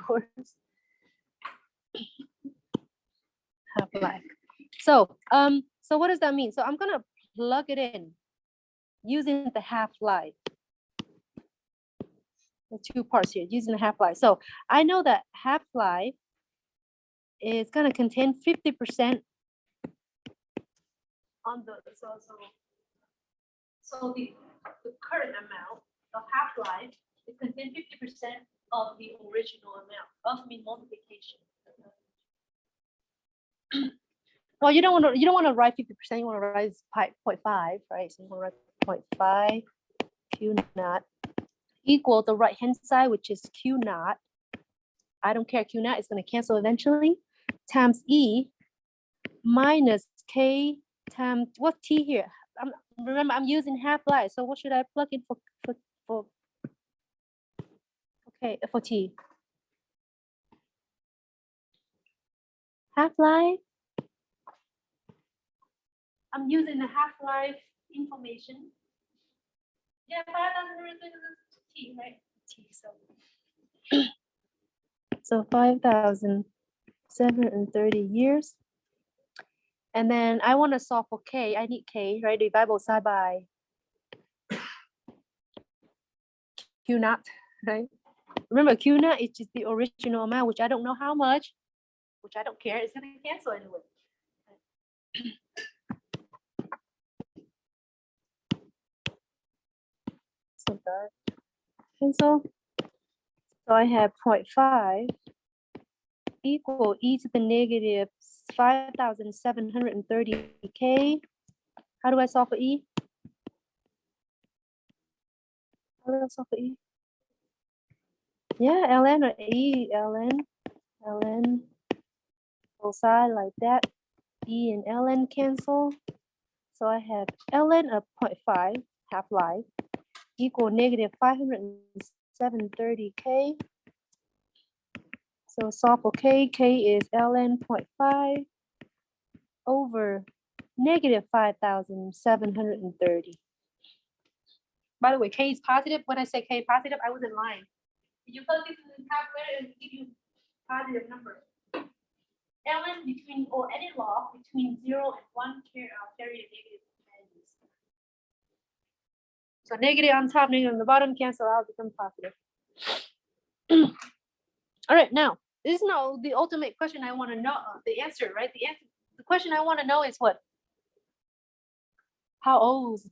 course. Half-life. So what does that mean? So I'm gonna plug it in using the half-life. The two parts here, using the half-life. So I know that half-life is gonna contain 50% on the so the current amount of half-life is contain 50% of the original amount of mean multiplication. Well, you don't want to write 50%. You want to write 0.5, right? So you want to write 0.5 Q naught equal the right hand side, which is Q naught. I don't care. Q naught is going to cancel eventually. Times E minus K times what's T here? Remember, I'm using half-life. So what should I plug in for T? Half-life. I'm using the half-life information. Yeah, 5,000 T, right? T, so 5,730 years. And then I want to solve for K. I need K, right? Divide both side by Q naught, right? Remember, Q naught is just the original amount, which I don't know how much, which I don't care. It's going to cancel anyway. So that cancel. So I have 0.5 equal e to the negative 5,730K. How do I solve for E? How do I solve for E? Yeah, ln or E, ln, both sides like that. E and ln cancel. So I have ln of 0.5, half-life, equal negative 530K. So solve for K. K is ln 0.5 over negative 5,730. By the way, K is positive. When I say K positive, I wasn't lying. If you plug this in the calculator, it will give you positive number. Ln between, or any log between 0 and 1 carry a negative values. So negative on top, negative on the bottom, cancel out, become positive. All right, now this is now the ultimate question I want to know. The answer, right? The question I want to know is what? How old is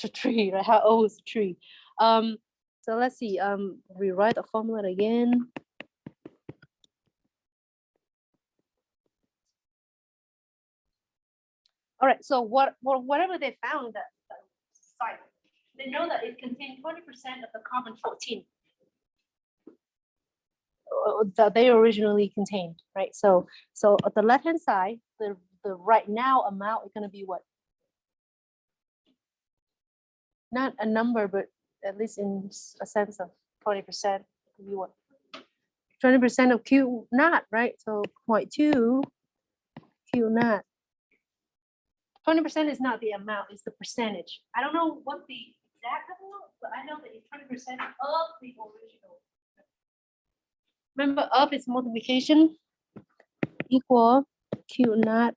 the tree, right? How old is the tree? So let's see. Rewrite the formula again. All right. So whatever they found that site, they know that it contained 20% of the carbon-14 that they originally contained, right? So at the left-hand side, the right now amount is going to be what? Not a number, but at least in a sense of 20%, could be what? 20% of Q naught, right? So 0.2 Q naught. 20% is not the amount, it's the percentage. I don't know what the exact amount, but I know that it's 20% of the original. Remember, of is multiplication, equal Q naught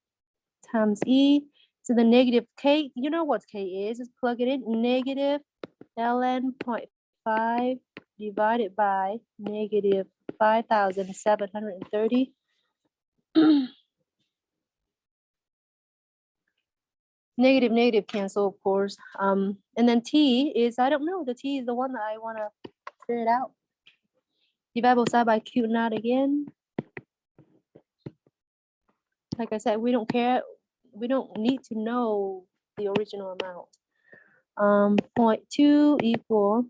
times E to the negative K. You know what K is, just plug it in, negative ln 0.5 divided by negative 5,730. Negative cancel, of course. And then T is, I don't know, the T is the one that I want to figure it out. Divide both sides by Q naught again. Like I said, we don't care. We don't need to know the original amount. 0.2 equal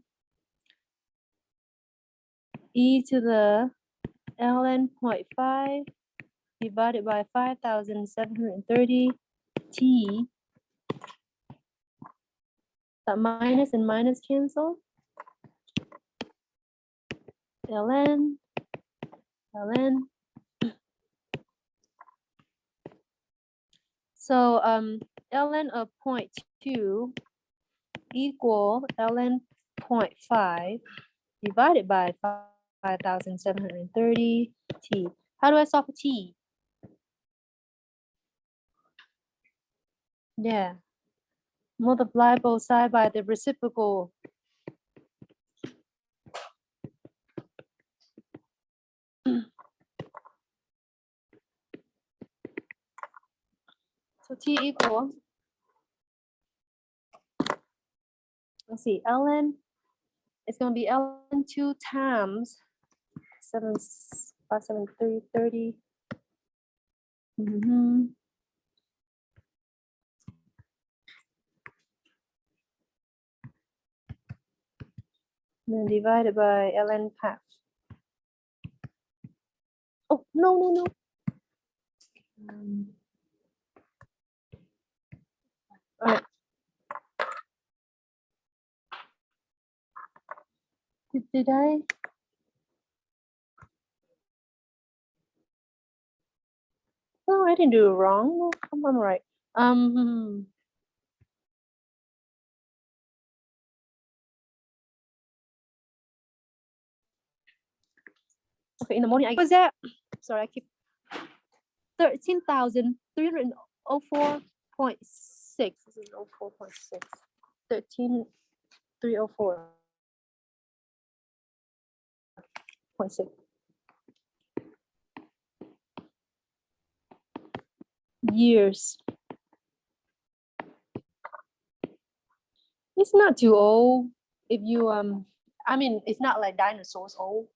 e to the ln 0.5 divided by 5,730 T. That minus and minus cancel. ln. So ln of 0.2 equal ln 0.5 divided by 5,730 t. How do I solve for t? Yeah. Multiply both sides by the reciprocal. So t equals, let's see, ln, it's going to be ln 2 times 7, 5, 7, 30, 30. Then divided by ln half. Oh, no. All right. Did I? No, I didn't do it wrong. I'm right. Okay, in the morning, I was that. Sorry, I keep 13,304.6. This is 04.6. 13,304.6 years. It's not too old. If you I mean, it's not like dinosaurs old.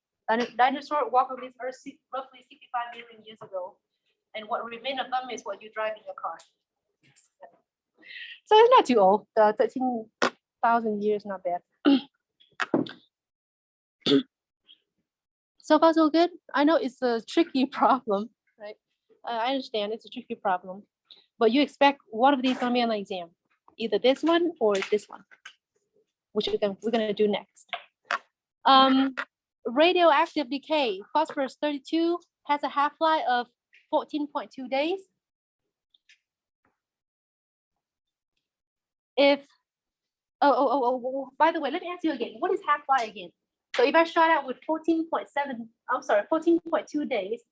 Dinosaur walked on this earth roughly 65 million years ago, and what remains of them is what you drive in your car. So it's not too old. 13,000 years, not bad. So far, so good. I know it's a tricky problem, right? I understand it's a tricky problem, but you expect one of these going to be on the exam, either this one or this one, which we're gonna do next. Radioactive decay. Phosphorus 32 has a half-life of 14.2 days. If by the way, let me ask you again. What is half-life again? So if I start out with 14.2 days,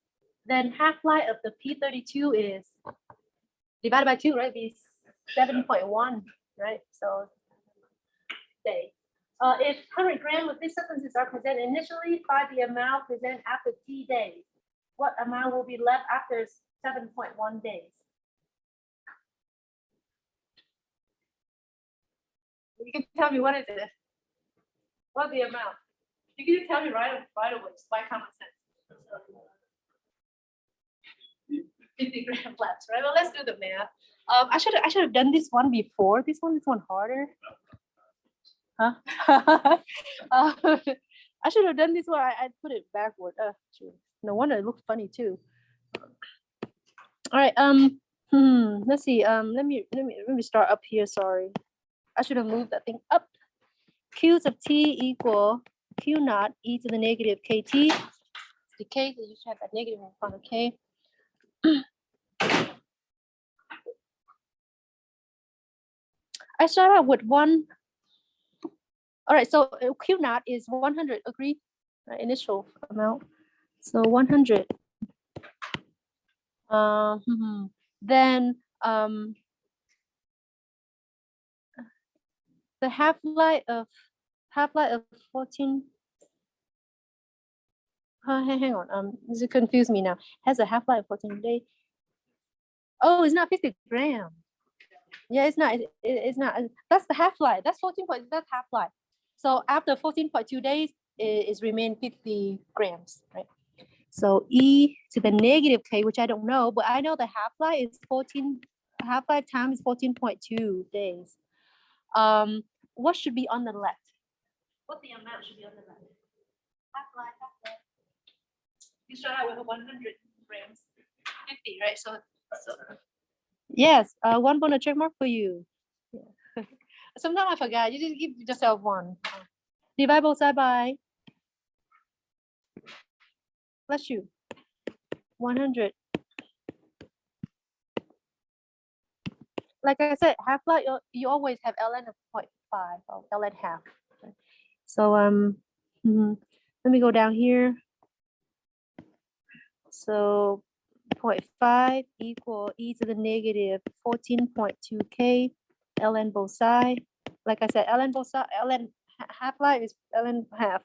then half-life of the P32 is divided by 2, right? Be 7.1, right? So days. If 100 grams of these substances are presented initially, by the amount present after T days, what amount will be left after 7.1 days? You can tell me what is it? What's the amount? You can just tell me right away, just by common sense. 50 grams left, right? Well, let's do the math. I should have done this one before. This one harder. Huh? I should have done this one. I put it backward. No wonder it looks funny too. All right. Let's see. Let me start up here. Sorry, I should have moved that thing up. Q sub t equal Q naught e to the negative kt. The k, so you should have that negative in front of k. I start out with 1. All right, so Q naught is 100. Agree? Initial amount. So 100. Then the half-life of 14. Hang on. This confused me now. Has a half-life of 14 days. Oh, it's not 50 grams. Yeah, it's not. It's not. That's the half-life. That's 14. That's half-life. So after 14.2 days, it remain 50 grams, right? So e to the negative k, which I don't know, but I know the half-life is 14. Half-life time is 14.2 days. What should be on the left? What the amount should be on the left? Half-life. You start out with 100 grams, 50, right? So yes, 1 bonus check mark for you. Yeah. Sometimes I forgot. You just give yourself 1. Divide both sides by. Bless you. 100. Like I said, half-life, you always have ln of 0.5 or ln half. So Let me go down here. So 0.5 equal e to the negative 14.2k ln both sides. Like I said, ln both sides, ln half-life is ln half.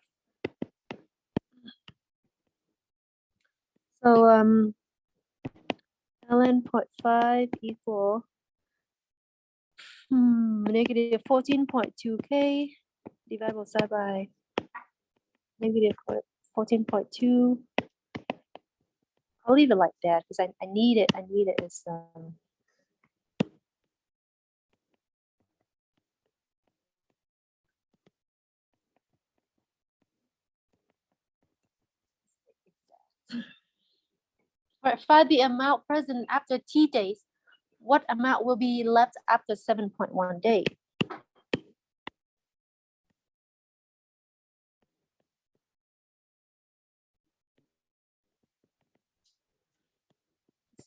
So ln 0.5 equal negative 14.2k divided both sides by negative 14.2. I'll leave it like that because I need it. I need it as Right, find the amount present after t days. What amount will be left after 7.1 days?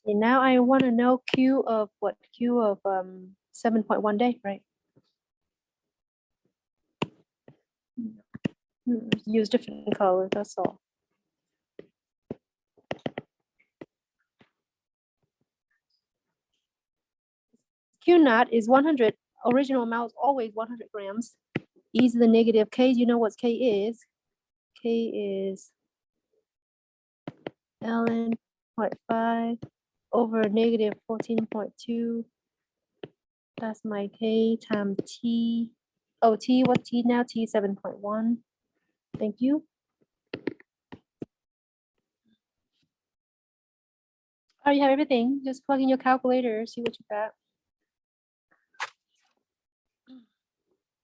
See, now I want to know Q of what? Q of 7.1 day, right? Use different color, that's all. Q naught is 100. Original amount is always 100 grams. E to the negative k. You know what k is? K is ln 0.5 over negative 14.2. That's my k times t. Oh, t, what t now? T 7.1. Thank you. Oh, you have everything. Just plug in your calculator, see what you got.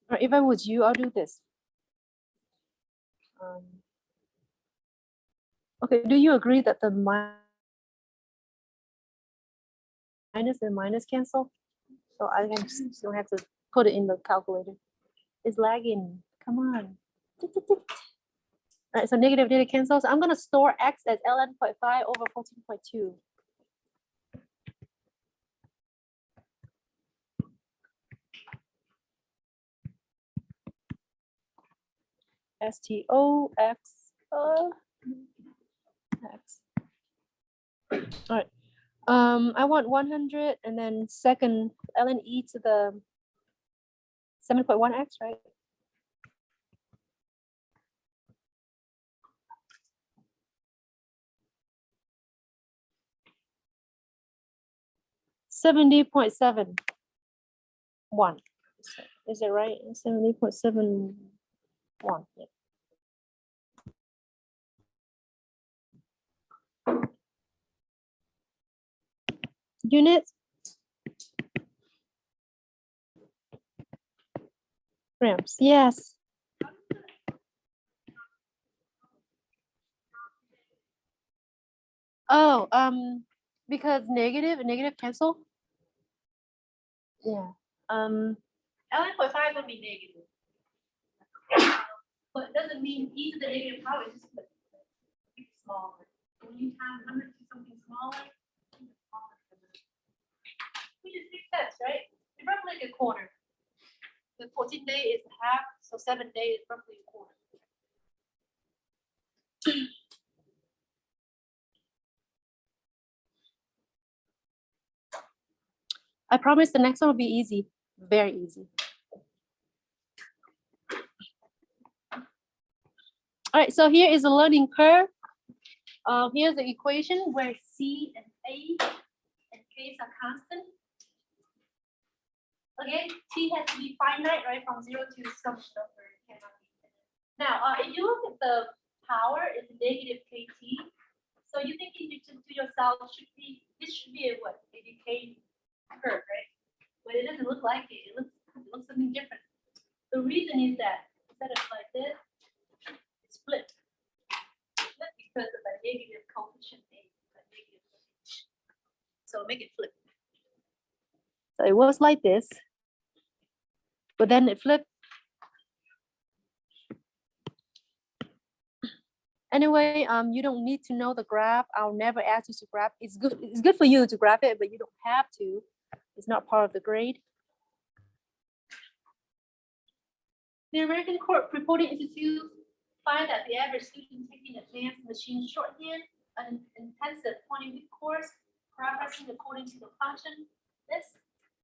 Or if I was you, I'll do this. Okay, do you agree that the minus and minus cancel? So I don't have to put it in the calculator. It's lagging. Come on. All right, so negative data cancel. So I'm going to store x as ln 0.5 over 14.2. STO x x. All right. I want 100 and then second ln e to the 7.1x, right? $70.71. Is it right? 70.71. Yeah. Units. Grams. Yes. Oh, because negative cancel. Yeah. ln 0.5 would be negative. But it doesn't mean e to the negative power is just smaller. When you have 100 to something smaller, which is 6 cents, right? It's roughly like a quarter. The 14 day is half, so 7 days is roughly a quarter. I promise the next one will be easy, very easy. All right, so here is a learning curve. Here's the equation where C and A and K are constant. Okay, T has to be finite, right, from 0 to some number. It cannot be. Now, if you look at the power, it's negative KT. So you think to yourself, this should be a what? A decay curve, right? But it doesn't look like it. It looks something different. The reason is that instead of like this, it's flipped. Flipped because of the negative coefficient A. So make it flip. So it was like this, but then it flipped. Anyway, you don't need to know the graph. I'll never ask you to graph. It's good for you to graph it, but you don't have to. It's not part of the grade. The American Court Reporting Institute find that the average student taking advanced machine shorthand, an intensive 20-week course, progressing according to the function. This.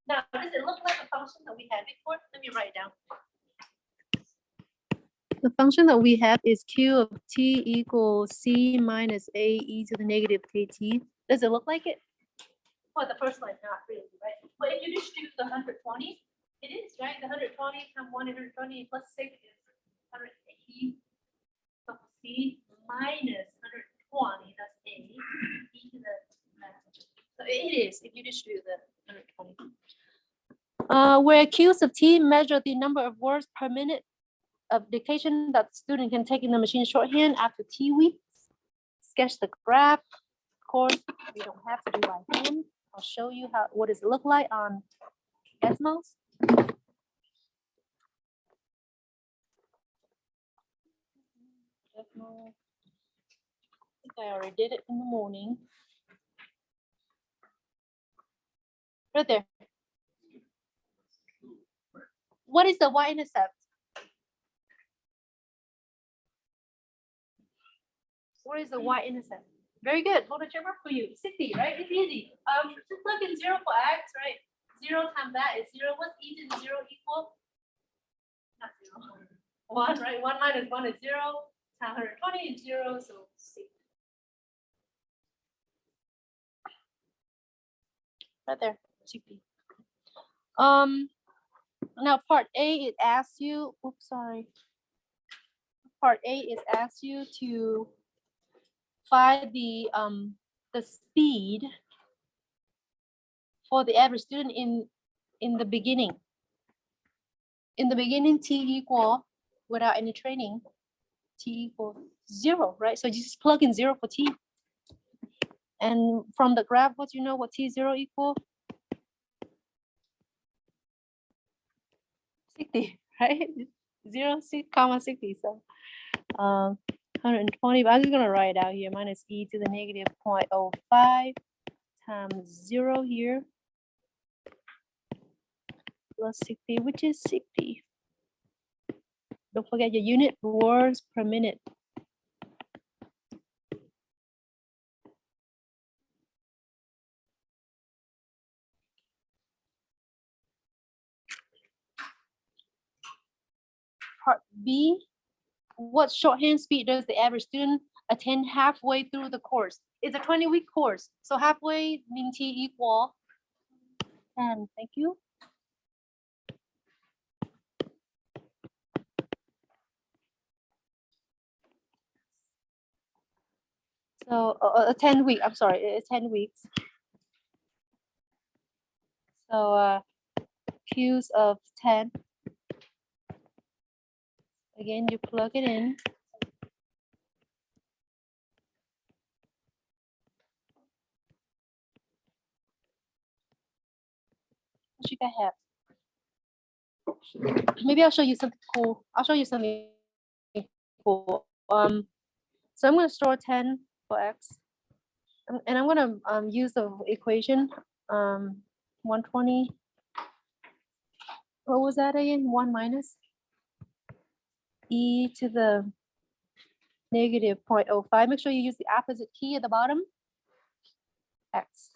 Now, does it look like a function that we had before? Let me write it down. The function that we have is q of t equals c minus a e to the negative kt. Does it look like it? Well, the first line, not really, right? But if you distribute the 120, it is, right? The 120 times 120 plus 6 is 180. So c minus 120, that's a, e to the, so it is, if you distribute the 120. Where q's of t measure the number of words per minute of dictation that the student can take in the machine shorthand after t weeks. Sketch the graph. Of course, we don't have to do by hand. I'll show you what does it look like on Desmos. I think I already did it in the morning. Right there. What is the y-intercept? What is the y-intercept? Very good. What did you work for you? 60, right? It's easy. Just plug in 0 for x, right? 0 times that is 0. What's e to the 0 equal? Not 0. 1, right? 1 minus 1 is 0. Times 120 is 0, so 60. Right there, 60. Now part A, it asks you, oops, sorry. Part A is asks you to find the speed for the average student in the beginning. In the beginning, t equal, without any training, t equals 0, right? So you just plug in 0 for t. And from the graph, what do you know what t0 equal? 60, right? 0, 6, comma 60. So 120, but I'm just gonna write it out here, minus e to the negative 0.05 times 0 here, plus 60, which is 60. Don't forget your unit, words per minute. Part B, what shorthand speed does the average student attain halfway through the course? It's a 20-week course, so halfway means t equal 10. Thank you. So 10 week, I'm sorry, it's 10 weeks. So Q's of 10. Again, you plug it in. What you guys have? Maybe I'll show you something cool. I'll show you something cool. So I'm going to store 10 for x, and I'm going to use the equation 120. What was that again? 1 minus e to the negative 0.05. Make sure you use the opposite key at the bottom. X.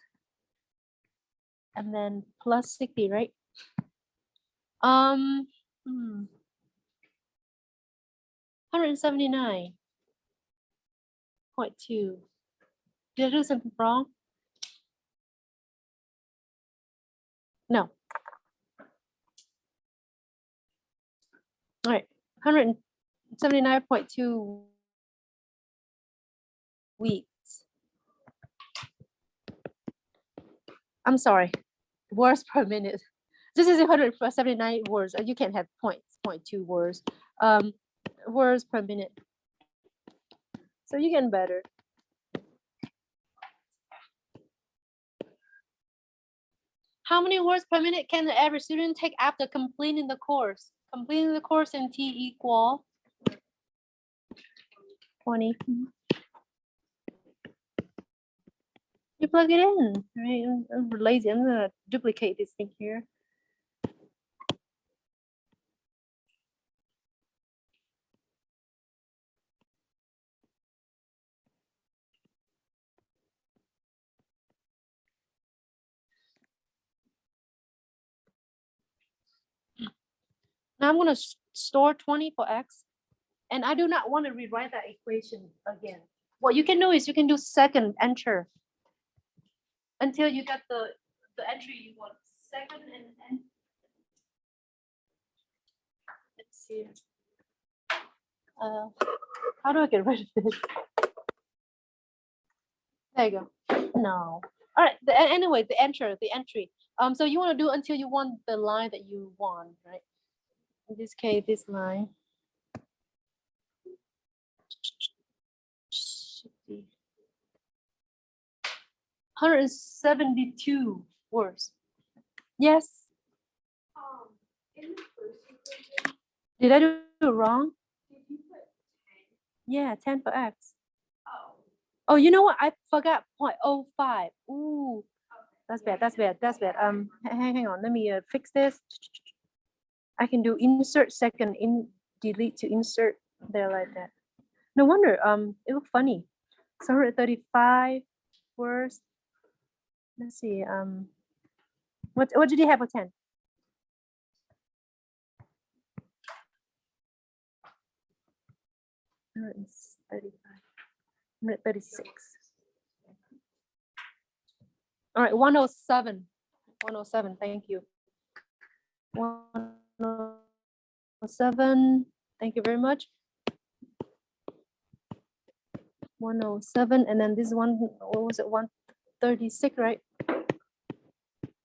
And then plus 60, right? 179.2. Did I do something wrong? No. All right, 179.2 weeks. I'm sorry, words per minute. This is 179 words. You can't have 0.2 words. Words per minute. So you get better. How many words per minute can the average student take after completing the course? Completing the course in t equal 20. You plug it in, right? I'm lazy. I'm gonna duplicate this thing here. Now I'm going to store 20 for x. And I do not want to rewrite that equation again. What you can do is you can do second enter until you get the entry you want. Second and let's see. How do I get rid of this? There you go. No. All right. Anyway, the entry. So you want to do until you want the line that you want, right? In this case, this line. Should be 172 words. Yes. Did I do it wrong? Yeah, 10 for x. Oh, you know what? I forgot 0.05. Ooh, that's bad. That's bad. That's bad. Hang on. Let me fix this. I can do insert second in delete to insert there like that. No wonder. It looked funny. So 135 words. Let's see. What did you have for 10? 135. 136. All right, 107. 107, thank you. 107, thank you very much. 107, and then this one, what was it, 136, right?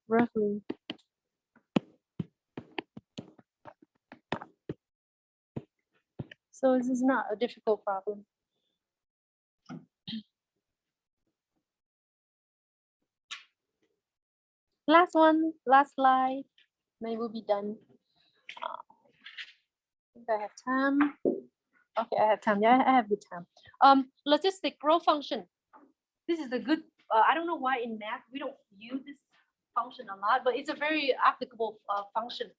Roughly. So this is not a difficult problem. Last one, last slide, then we'll be done. I think I have time. Okay, I have time. Yeah, I have good time. Logistic growth function. This is a good, I don't know why in math we don't use this function a lot, but it's a very applicable function.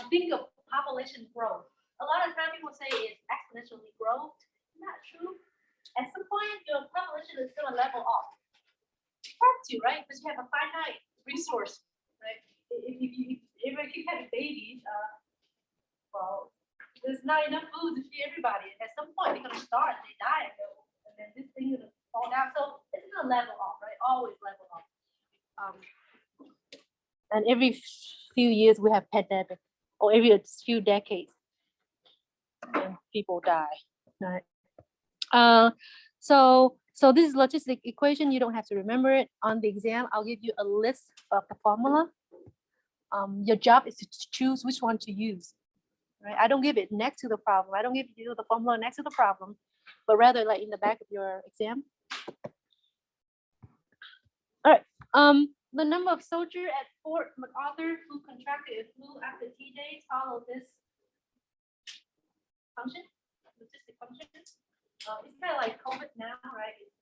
Think of population growth. A lot of times people say it's exponentially growth. Not true. At some point, your population is going to level off. You have to, right? Because you have a finite resource, right? If you keep having babies, well, there's not enough food to feed everybody. At some point, they're going to starve and they die, and then this thing is going to fall down. So it's going to level off, right? Always level off. And every few years we have pandemic, or every few decades, and people die, right? So this is logistic equation. You don't have to remember it. On the exam, I'll give you a list of the formula. Your job is to choose which one to use. Right? I don't give it next to the problem. I don't give you the formula next to the problem, but rather like in the back of your exam. All right. The number of soldiers at Fort MacArthur who contracted a flu after T days follow this function, logistic function. It's kind of like COVID now, right? It's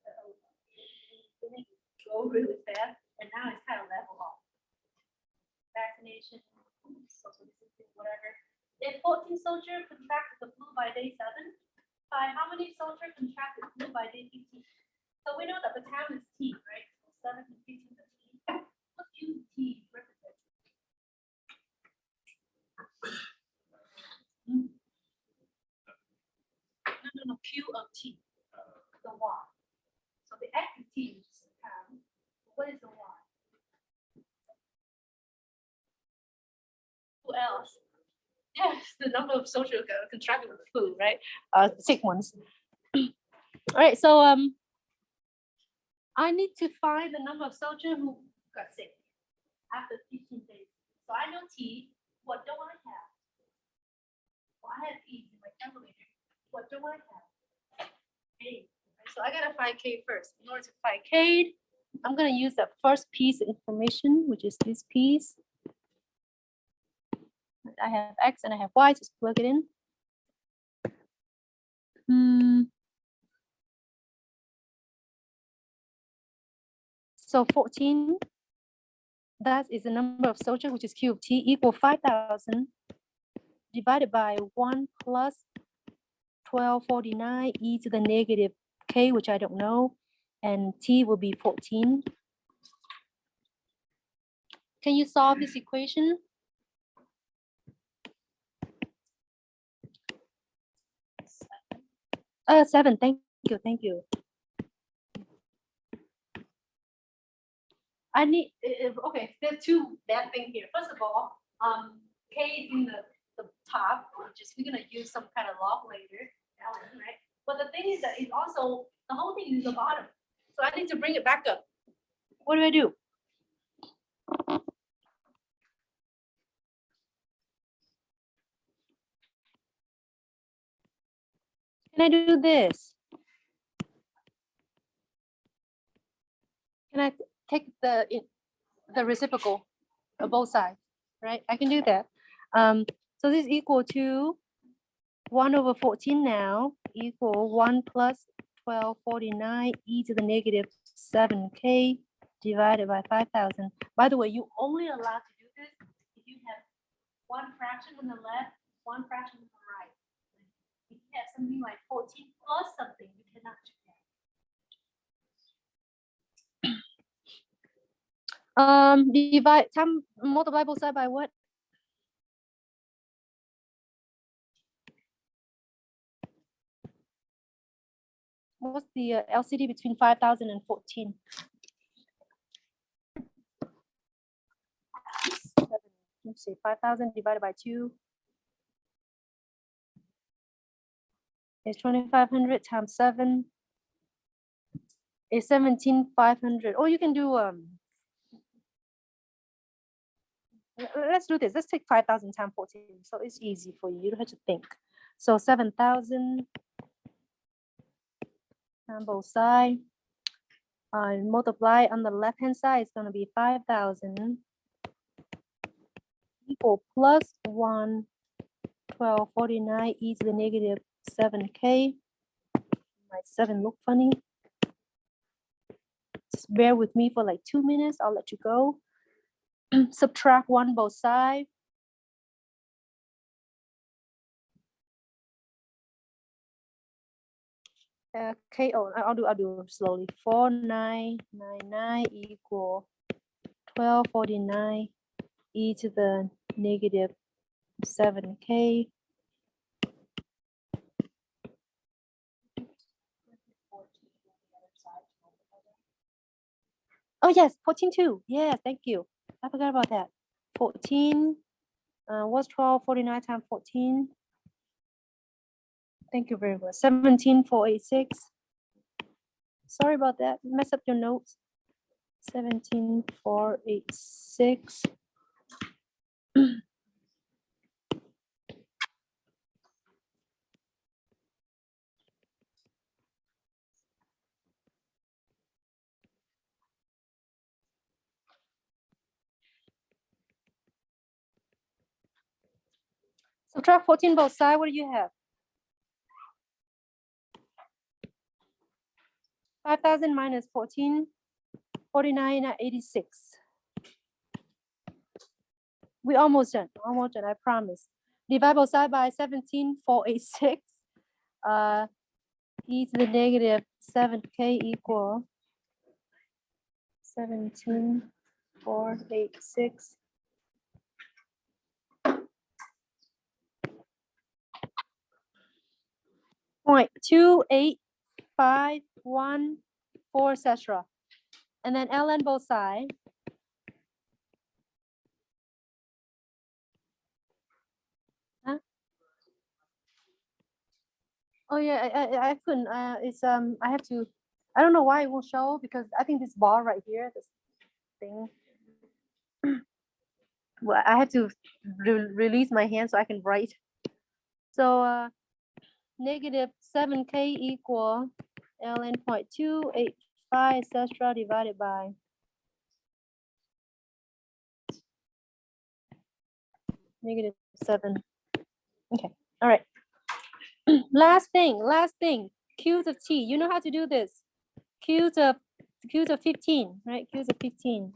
go really fast, and now it's kind of level off. Vaccination, social distancing, whatever. If 14 soldiers contracted the flu by day 7, by how many soldiers contracted flu by day 15? So we know that the time is T, right? 7 to 15 is T. What do T represent? No, Q of T, the Y. So the X is T, which is the time. What is the Y? Who else? Yes, the number of soldiers contracted with the flu, right? Sick ones. All right, so I need to find the number of soldiers who got sick after 15 days. So I know T. What do I have? Well, I have E in my calculator. What do I have? K. So I gotta find K first. In order to find K, I'm gonna use that first piece of information, which is this piece. I have X and I have Y, just plug it in. So 14, that is the number of soldiers, which is Q of T, equal 5,000 divided by 1 plus 1249 e to the negative K, which I don't know, and T will be 14. Can you solve this equation? 7. Thank you. Thank you. I need. Okay, there's two bad things here. First of all, K is in the top, which is we're gonna use some kind of log later, right? But the thing is that it's also the whole thing is the bottom, so I need to bring it back up. What do I do? Can I do this? Can I take the reciprocal of both sides, right? I can do that. So this is equal to 1 over 14 now, equal 1 plus 1249 e to the negative 7k divided by 5,000. By the way, you only allowed to do this if you have one fraction on the left, one fraction on the right. If you have something like 14 plus something, you cannot do that. Divide, multiply both sides by what? What's the LCD between 5,000 and 14? Let's see, 5,000 divided by 2 is 2,500 times 7 is 17,500. Or you can do let's do this. Let's take 5,000 times 14. So it's easy for you. You don't have to think. So 7,000 on both sides. Multiply on the left hand side is going to be 5,000 equal plus 1 1249 e to the negative 7k. My 7 look funny. Just bear with me for like 2 minutes. I'll let you go. Subtract 1 both sides. Okay, oh, I'll do slowly. 4999 equal 1249 e to the negative 7k. Oh yes, 14 too. Yes, thank you. I forgot about that. 14. What's 1249 times 14? Thank you very much. 17,486. Sorry about that. Mess up your notes. 17,486. Subtract 14 both sides. What do you have? 5,000 minus 14, 49,86. We almost done, I promise. Divide both sides by 17,486. E to the negative 7k equal 17,486. Point 28514, etc. And then ln both sides. Huh? Oh yeah, I couldn't. It's I have to. I don't know why it won't show because I think this bar right here, this thing. Well, I have to release my hand so I can write. So negative 7k equal ln 0.285, etc. divided by negative 7. Okay, all right. last thing, cubes of t. You know how to do this. Cubes of 15, right? Cubes of 15.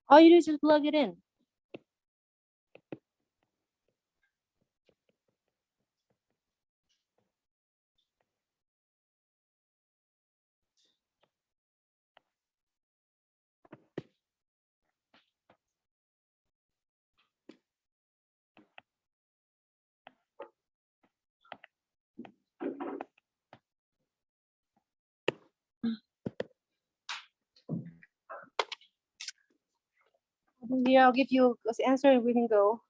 All you do is just plug it in. Yeah, I'll give you the answer and we can go.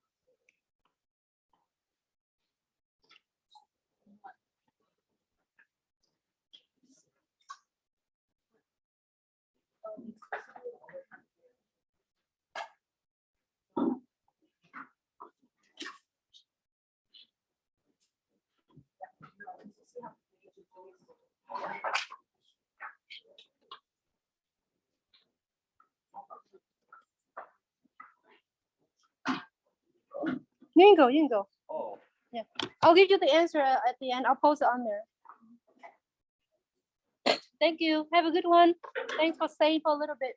You can go, you can go. Oh. Yeah. I'll give you the answer at the end. I'll post it on there. Thank you. Have a good one. Thanks for staying for a little bit.